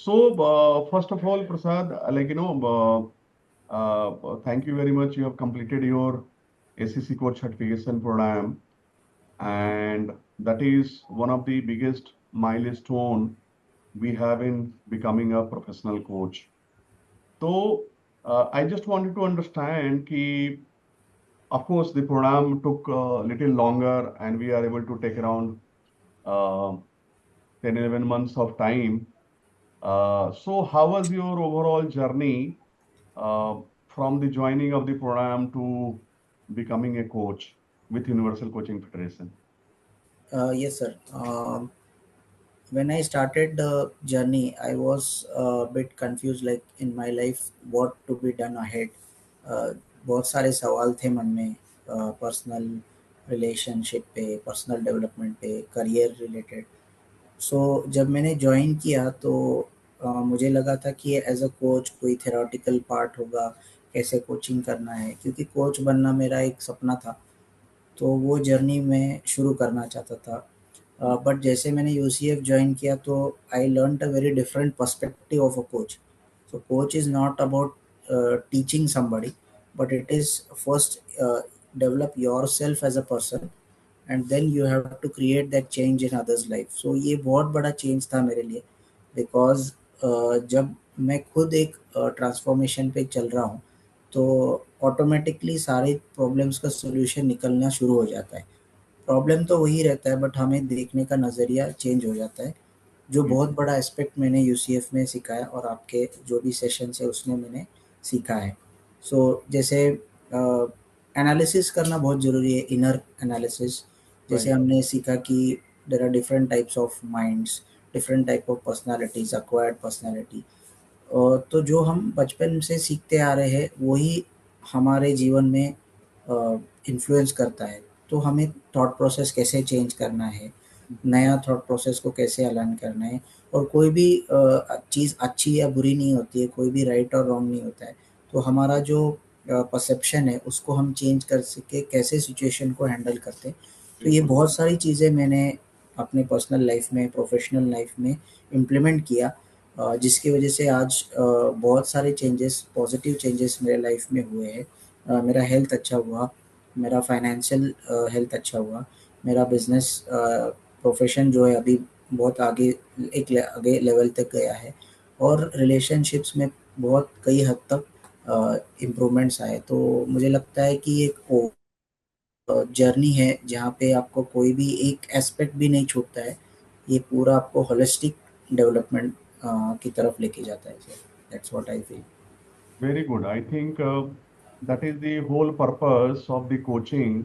First of all, Prasad, thank you very much. You have completed your ACC coach certification program, and that is one of the biggest milestone we have in becoming a professional coach. So, I just wanted to understand कि, of course, the program took a little longer, and we are able to take around uh, 10, 11 months of time. So how was your overall journey uh, from the joining of the program to becoming a coach with Universal Coaching Federation? Yes, sir. When I started the journey, I was a bit confused, like in my life, what to be done ahead. Uh, बहुत सारे सवाल थे मन में, personal relationship पे, personal development पे, career related. सो जब मैंने ज्वाइन किया तो मुझे लगा था कि एज अ कोच कोई थेराटिकल पार्ट होगा, कैसे कोचिंग करना है, क्योंकि कोच बनना मेरा एक सपना था. तो वो जर्नी मैं शुरू करना चाहता था. बट जैसे मैंने यूसीएफ ज्वाइन किया तो I learn a very different perspective of a coach. So coach is not about teaching somebody, but it is first develop yourself as a person, and then you have to create that change in others life. So ये बहुत बड़ा change था मेरे लिए, because जब मैं खुद एक ट्रांसफॉर्मेशन पे चल रहा हूँ तो ऑटोमेटिकली सारे प्रॉब्लम्स का सोल्यूशन निकलना शुरू हो जाता है. प्रॉब्लम तो वही रहता है, बट हमें देखने का नज़रिया चेंज हो जाता है, जो जी, बहुत बड़ा एस्पेक्ट मैंने यूसीएफ में सीखा है और आपके जो भी सेशन है उसमें मैंने सीखा है. सो जैसे एनालिसिस करना बहुत ज़रूरी है, इनर एनालिसिस. जैसे right. हमने सीखा कि there are different types of minds, different type of personalities, acquired personality. तो जो हम बचपन से सीखते आ रहे हैं वही हमारे जीवन में इन्फ्लुएंस करता है. तो हमें थॉट प्रोसेस कैसे चेंज करना है, नया थॉट प्रोसेस को कैसे अलाइन करना है. और कोई भी चीज़ अच्छी या बुरी नहीं होती है, कोई भी राइट और रॉन्ग नहीं होता है. तो हमारा जो परसेप्शन है उसको हम चेंज कर सके, कैसे सिचुएशन को हैंडल करते हैं. तो ये बिल्कुल. बहुत सारी चीज़ें मैंने अपने पर्सनल लाइफ में, प्रोफेशनल लाइफ में इम्प्लीमेंट किया, जिसकी वजह से आज बहुत सारे चेंजेस, पॉजिटिव चेंजेस मेरे लाइफ में हुए हैं. मेरा हेल्थ अच्छा हुआ, मेरा फाइनेंशियल हेल्थ अच्छा हुआ, मेरा बिजनेस प्रोफेशन जो है अभी बहुत आगे, आगे लेवल तक गया है, और रिलेशनशिप्स में बहुत कई हद तक इम्प्रूवमेंट्स आए. तो मुझे लगता है कि एक जर्नी है जहाँ पे आपको कोई भी एक एस्पेक्ट भी नहीं छूटता है. ये पूरा आपको होलिस्टिक डेवलपमेंट की तरफ लेके जाता है. That's what I feel. Very good. I think that is the whole purpose of the coaching.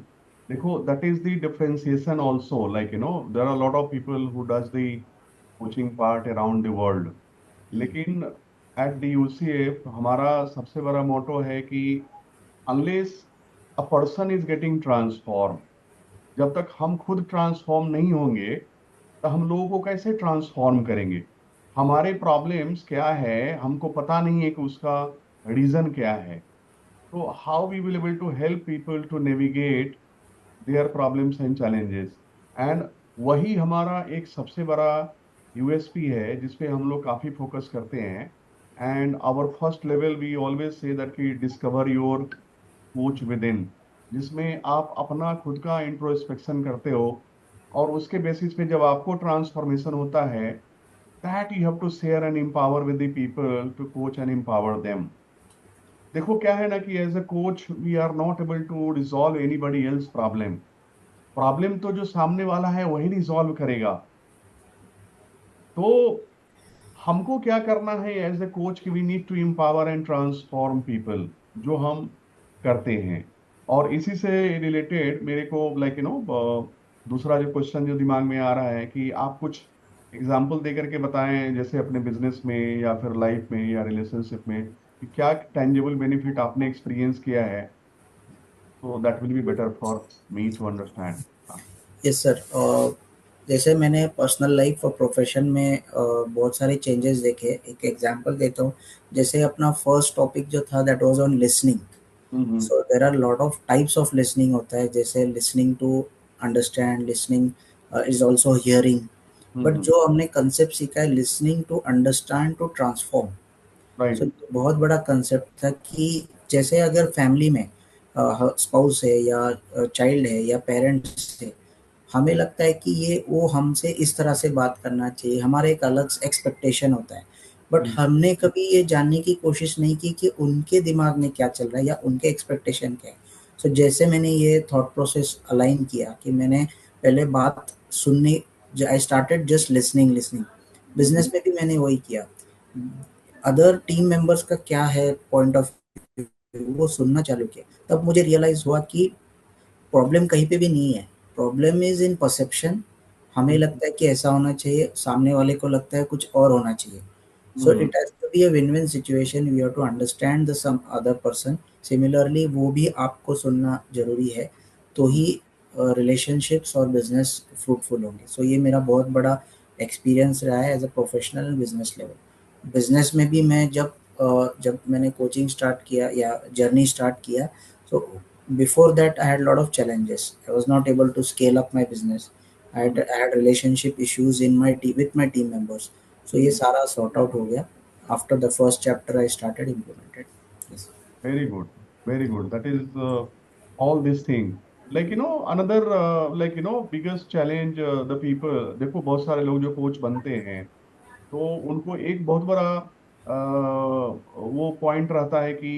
देखो, that is the differentiation also. Like, there are a lot of people who does the coaching part around the world. लेकिन at the UCF हमारा सबसे बड़ा मोटो है कि unless a person is getting transformed, जब तक हम खुद ट्रांसफॉर्म नहीं होंगे तो हम लोगों को कैसे ट्रांसफॉर्म करेंगे? हमारे प्रॉब्लम्स क्या है हमको पता नहीं है कि उसका रीजन क्या है. तो how we will able to help people to navigate their problems and challenges. And वही हमारा एक सबसे बड़ा यूएसपी है जिसपे हम लोग काफी फोकस करते हैं. And our first level we always say that कि discover your coach within, जिसमें आप अपना खुद का इंट्रोस्पेक्शन करते हो, और उसके बेसिस पे जब आपको ट्रांसफॉर्मेशन होता है, that you have to share and empower with the people to coach and empower them. देखो क्या है ना कि as a coach we are not able to resolve anybody else problem. Problem तो जो सामने वाला है वही रिजॉल्व करेगा. तो हमको क्या करना है एज ए कोच कि we need to empower and transform people, जो हम करते हैं. और इसी से रिलेटेड मेरे को दूसरा जो क्वेश्चन जो दिमाग में आ रहा है कि आप कुछ एग्जाम्पल दे करके बताएं, जैसे अपने बिजनेस में या फिर लाइफ में या रिलेशनशिप में, कि क्या टेंजिबल बेनिफिट आपने एक्सपीरियंस किया है. तो that will be better for me to understand. Yes sir. जैसे मैंने पर्सनल लाइफ और प्रोफेशन में बहुत सारे चेंजेस देखे. एक एग्जांपल देता हूँ. जैसे अपना फर्स्ट टॉपिक जो था that was on listening. Hmm. So there are lot of types of listening होता है, जैसे listening to understand, listening is also hearing. But जो हमने कंसेप्ट सीखा है listening to understand to transform. So right. बहुत बड़ा कंसेप्ट था कि जैसे अगर फैमिली में स्पाउस है या चाइल्ड है या पेरेंट्स है, हमें लगता है कि ये वो हमसे इस तरह से बात करना चाहिए, हमारा एक अलग एक्सपेक्टेशन होता है। बट हमने कभी ये जानने की कोशिश नहीं की कि उनके दिमाग में क्या चल रहा है या उनके एक्सपेक्टेशन क्या है। सो जैसे मैंने ये थॉट प्रोसेस अलाइन किया कि मैंने पहले बात सुनने, I started just listening listening. Business में भी मैंने वही किया। अदर टीम मेंबर्स का क्या है पॉइंट ऑफ व्यू, वो सुनना चालू किया। तब मुझे रियलाइज हुआ कि प्रॉब्लम कहीं पे भी नहीं है, प्रॉब्लम इज इन परसेप्शन। हमें लगता है कि ऐसा होना चाहिए, सामने वाले को लगता है कुछ और होना चाहिए। So it has to be a win win situation, we have to understand the some other person, similarly वो भी आपको सुनना जरूरी है, तो ही रिलेशनशिप्स और बिजनेस फ्रूटफुल होंगे। सो ये मेरा बहुत बड़ा एक्सपीरियंस रहा है as a professional business level. Business में भी मैं जब मैंने कोचिंग स्टार्ट किया या जर्नी स्टार्ट किया, so before that I had a lot of challenges. I was not able to scale up my business. I had relationship issues in my team with my team members. So ये सारा sort out हो गया after the first chapter I started implemented. Yes. Very good, very good. That is all this thing. Like another biggest challenge the people. देखो बहुत सारे लोग जो coach बनते हैं, तो उनको एक बहुत बड़ा वो पॉइंट रहता है कि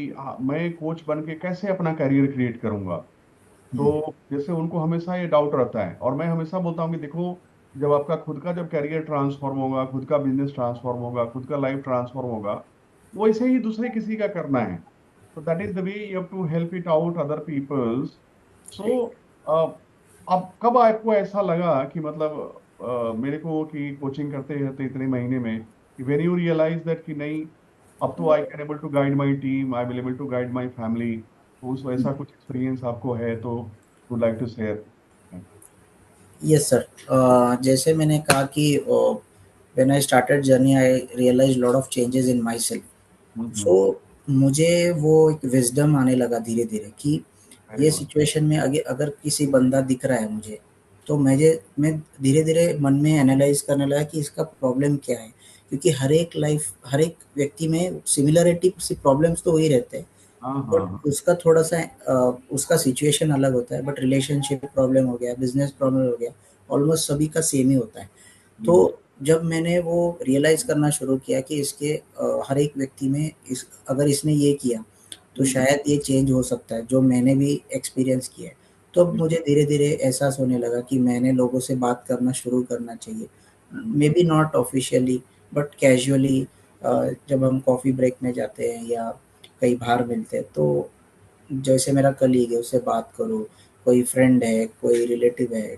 मैं कोच बन के कैसे अपना करियर क्रिएट करूंगा। तो जैसे उनको हमेशा ये डाउट रहता है, और मैं हमेशा बोलता हूँ कि देखो, जब आपका खुद का जब करियर ट्रांसफॉर्म होगा, खुद का बिजनेस ट्रांसफॉर्म होगा, खुद का लाइफ ट्रांसफॉर्म होगा, वैसे ही दूसरे किसी का करना है। तो that is the way you have to help it out other peoples. So अब कब आपको ऐसा लगा कि मतलब मेरे को कि कोचिंग करते रहते इतने महीने में, कि व्हेन यू रियलाइज दैट कि नहीं, अब तो I can able to guide my team, I will able to guide my family, तो उस वैसा कुछ एक्सपीरियंस आपको है तो would like to share. Yes sir, जैसे मैंने कहा कि when I started journey I realize lot of changes in myself. So very मुझे वो एक विजडम आने लगा धीरे धीरे कि ये गुड। सिचुएशन में अगर अगर किसी बंदा दिख रहा है मुझे, तो मैं धीरे धीरे मन में एनालाइज करने लगा कि इसका प्रॉब्लम क्या है। क्योंकि हर एक व्यक्ति में सिमिलरिटी प्रॉब्लम्स तो वही रहते हैं, हाँ हाँ हाँ। बट उसका थोड़ा सा उसका सिचुएशन अलग होता है। बट रिलेशनशिप प्रॉब्लम हो गया, बिजनेस प्रॉब्लम हो गया, ऑलमोस्ट सभी का सेम ही होता है। तो जब मैंने वो रियलाइज करना शुरू किया कि इसके हर एक व्यक्ति में इस अगर इसने ये किया तो शायद ये चेंज हो सकता है, जो मैंने भी एक्सपीरियंस किया है। तो अब मुझे धीरे धीरे एहसास होने लगा कि मैंने लोगों से बात करना शुरू करना चाहिए, may be not officially but casually. जब हम कॉफ़ी ब्रेक में जाते हैं या कहीं बाहर मिलते हैं, तो जैसे मेरा कलीग है उससे बात करो, कोई फ्रेंड है, कोई रिलेटिव है,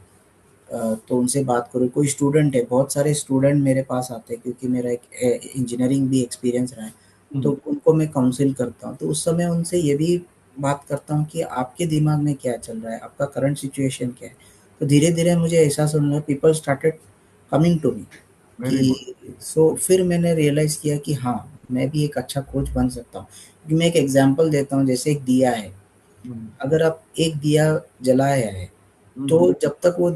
तो उनसे बात करो, कोई स्टूडेंट है, बहुत सारे स्टूडेंट मेरे पास आते हैं क्योंकि मेरा एक इंजीनियरिंग भी एक्सपीरियंस रहा है। तो उनको मैं काउंसिल करता हूँ, तो उस समय उनसे ये भी बात करता हूँ कि आपके दिमाग में क्या चल रहा है, आपका करंट सिचुएशन क्या है। तो धीरे धीरे मुझे एहसास होने लगा, people started coming to me good. कि सो फिर मैंने रियलाइज़ किया कि हाँ, मैं भी एक अच्छा कोच बन सकता हूँ। क्योंकि मैं एक एग्जांपल देता हूँ, जैसे एक दिया है, अगर आप एक दिया जलाया है, तो जब तक वो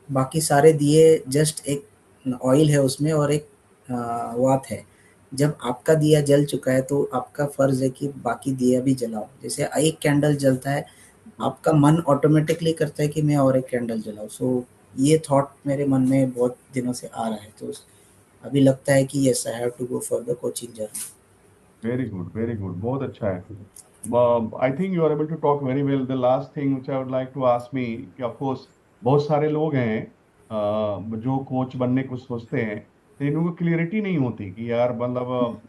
बाकी सारे दिए जस्ट एक ऑयल है उसमें और एक वात है। जब आपका दिया जल चुका है तो आपका फर्ज है कि बाकी दिया भी जलाओ। जैसे एक कैंडल जलता है, आपका मन ऑटोमेटिकली करता है कि मैं और एक कैंडल जलाऊं। सो ये थॉट मेरे मन में बहुत दिनों से आ रहा है, तो अभी लगता है कि yes, I have to go for the coaching journey. Very good, very good, बहुत अच्छा है। I think you are able to talk very well. The last thing which I would like to ask me, कि of course बहुत सारे लोग हैं जो coach बनने को सोचते हैं, तो इनको क्लियरिटी नहीं होती कि यार मतलब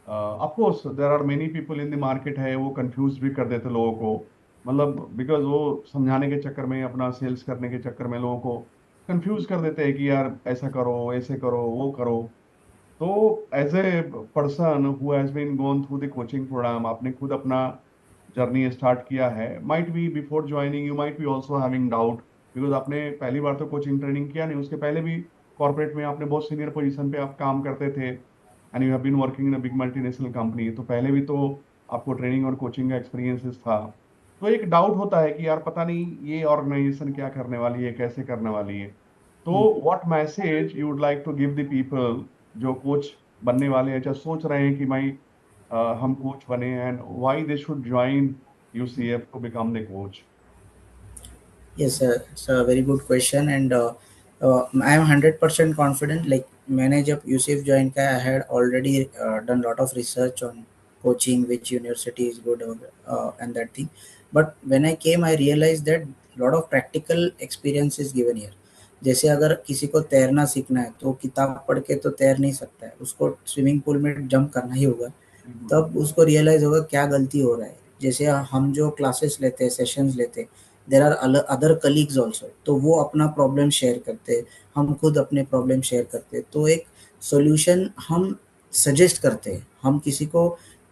of course there are many people in the market है, वो कंफ्यूज भी कर देते लोगों को, मतलब बिकॉज वो समझाने के चक्कर में, अपना सेल्स करने के चक्कर में लोगों को कंफ्यूज कर देते हैं कि यार ऐसा करो, ऐसे करो, वो करो। तो as a person who has been gone through the coaching program, आपने खुद अपना जर्नी स्टार्ट किया है, might be before joining you might be also having doubt, because आपने पहली बार तो कोचिंग ट्रेनिंग किया नहीं, उसके पहले भी कॉर्पोरेट में आपने बहुत सीनियर पोजीशन पे आप काम करते थे, and you have been working in a big multinational company, तो पहले भी तो आपको ट्रेनिंग और कोचिंग का एक्सपीरियंसेस था। तो एक डाउट होता है कि यार पता नहीं ये ऑर्गेनाइजेशन क्या करने वाली है, कैसे करने वाली है। तो what message you would like to give the people जो कोच बनने वाले हैं, या सोच रहे हैं कि भाई हम कोच बने, and why they should join UCF to become the coach? Yes, sir. It's a very good question, and I am 100% confident. Like मैंने जब यूसीएफ ज्वाइन किया, I had already done lot of research on coaching, which university is good, and that thing. But when I came, I realized that lot of practical experience is given here. जैसे अगर किसी को तैरना सीखना है तो किताब पढ़ के तो तैर नहीं सकता है, उसको स्विमिंग पूल में जंप करना ही होगा। तब उसको रियलाइज होगा क्या गलती हो रहा है। जैसे हम जो क्लासेस लेते हैं, सेशंस लेते हैं, there are other colleagues also, तो वो अपना प्रॉब्लम शेयर करते हैं, हम खुद अपने प्रॉब्लम शेयर करते हैं, तो एक सोल्यूशन हम सजेस्ट करते हैं। हम किसी को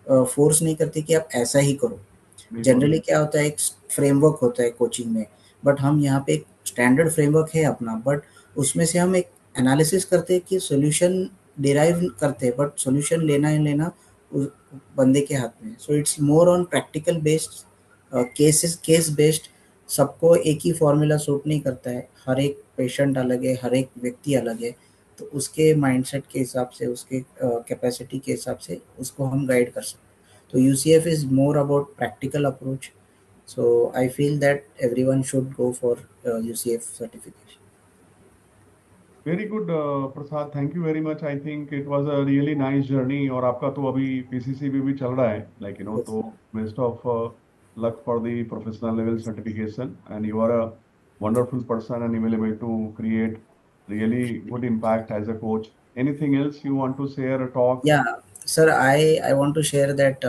फोर्स नहीं करते कि आप ऐसा ही करो। बिल्कुल। जनरली क्या होता है, एक फ्रेमवर्क होता है कोचिंग में, बट हम यहाँ पे एक स्टैंडर्ड फ्रेमवर्क है अपना, बट उसमें से हम एक एनालिसिस करते हैं कि सोल्यूशन डिराइव करते हैं, बट सोल्यूशन लेना ही लेना उस बंदे के हाथ में। So it's more on practical based, case based. सबको एक ही फॉर्मूला सूट नहीं करता है, हर एक पेशेंट अलग है, हर एक व्यक्ति अलग है, तो उसके माइंडसेट के हिसाब से, उसके कैपेसिटी के हिसाब से उसको हम गाइड कर सकते हैं। तो UCF is more about practical approach, so I feel that everyone should go for UCF certification. Very good Prasad, thank you very much. I think it was a really nice journey, और आपका तो अभी PCC भी चल रहा है, like Yes. तो best of luck for the professional level certification, and you are a wonderful person and you will able to create really good impact as a coach. Anything else you want to share or talk? Yeah, sir, I want to share that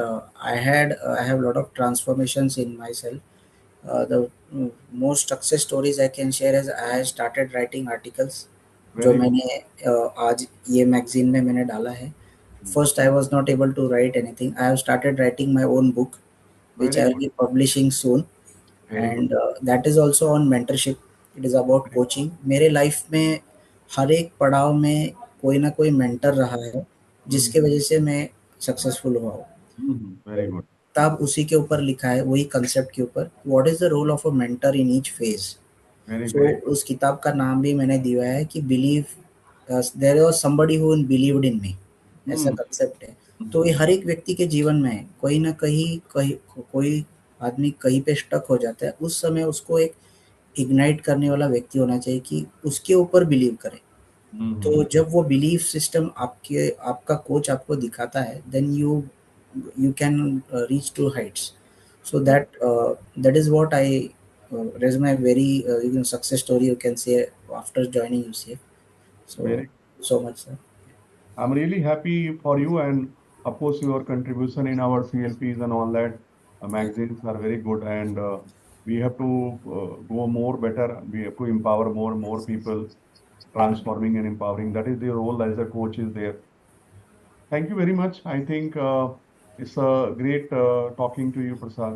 I have a lot of transformations in myself. The most success stories I can share is I started writing articles जो very good. मैंने आज ये magazine में मैंने डाला है। First, I was not able to write anything. I have started writing my own book, which very I will good. be publishing soon, very good. and that is also on mentorship. It is about coaching. मेरे life में हर एक पड़ाव में कोई ना कोई mentor रहा है, जिसके वजह से मैं सक्सेसफुल हुआ हूँ। Very good. तब उसी के ऊपर लिखा है, वही कंसेप्ट के ऊपर, what is the role of a mentor in each phase. Very so great. उस किताब का नाम भी मैंने दिया है कि believe, there was somebody who believed in me, ऐसा कंसेप्ट है। तो ये हर एक व्यक्ति के जीवन में है, कोई ना कहीं कहीं कोई आदमी कहीं पे स्टक हो जाता है, उस समय उसको एक इग्नाइट करने वाला व्यक्ति होना चाहिए कि उसके ऊपर बिलीव करे। तो जब वो बिलीफ सिस्टम आपके आपका कोच आपको दिखाता है, then you can reach to heights. So that is what I raise my very success story, you can say, after joining UCF. So very. so much, sir. I'm really happy for you, and of course, your contribution in our CLPs and all that magazines are very good. And we have to go more better. We have to empower more people, transforming and empowering. That is the role as a coach is there. Thank you very much. I think it's a great talking to you, Prasad.